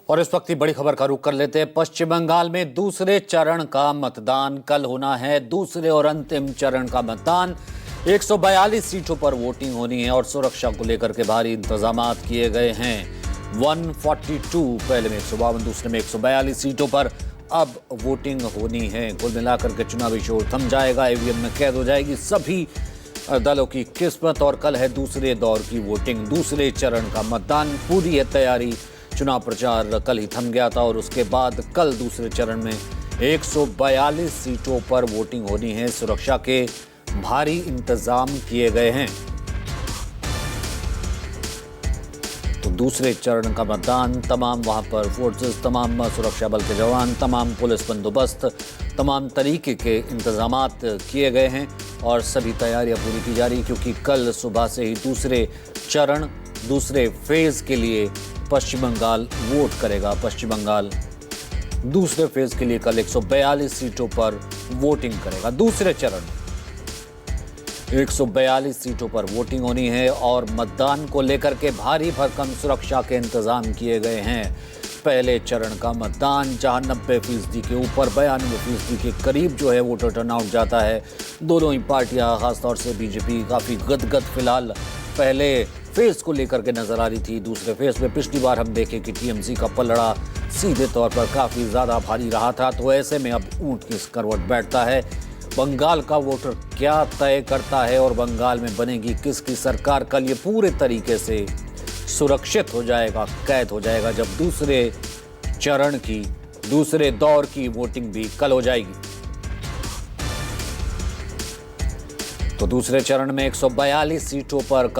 और इस वक्त की बड़ी खबर का रुख कर लेते हैं। पश्चिम बंगाल में दूसरे चरण का मतदान कल होना है। दूसरे और अंतिम चरण का मतदान 142 सीटों पर वोटिंग होनी है और सुरक्षा को लेकर के भारी इंतजाम किए गए हैं। 142 पहले में 152, दूसरे में 142 सीटों पर अब वोटिंग होनी है। कुल मिलाकर के चुनावी शोर थम जाएगा, ईवीएम में कैद हो जाएगी सभी दलों की किस्मत और कल है दूसरे दौर की वोटिंग, दूसरे चरण का मतदान। पूरी है तैयारी। चुनाव प्रचार कल ही थम गया था और उसके बाद कल दूसरे चरण में 142 सीटों पर वोटिंग होनी है। सुरक्षा के भारी इंतजाम किए गए हैं। तो दूसरे चरण का मतदान, तमाम वहां पर फोर्सेस, तमाम सुरक्षा बल के जवान, तमाम पुलिस बंदोबस्त, तमाम तरीके के इंतजामात किए गए हैं और सभी तैयारियां पूरी की जा रही, क्योंकि कल सुबह से ही दूसरे चरण, दूसरे फेज के लिए पश्चिम बंगाल वोट करेगा। पश्चिम बंगाल दूसरे फेज के लिए कल 142 सीटों पर वोटिंग करेगा। दूसरे चरण 142 सीटों पर वोटिंग होनी है और मतदान को लेकर के भारी भरकम सुरक्षा के इंतजाम किए गए हैं। पहले चरण का मतदान जहां 90% के ऊपर 92% के करीब जो है वोटर टर्नआउट जाता है। दोनों ही पार्टियां, खासतौर से बीजेपी काफ़ी गदगद फिलहाल पहले फेज को लेकर के नजर आ रही थी। दूसरे फेज में पिछली बार हम देखें कि टीएमसी का पलड़ा सीधे तौर पर काफ़ी ज़्यादा भारी रहा था। तो ऐसे में अब ऊंट किस करवट बैठता है, बंगाल का वोटर क्या तय करता है और बंगाल में बनेगी किसकी सरकार, कल ये पूरे तरीके से सुरक्षित हो जाएगा, कैद हो जाएगा जब दूसरे चरण की, दूसरे दौर की वोटिंग भी कल हो जाएगी। तो दूसरे चरण में 142 सीटों पर कल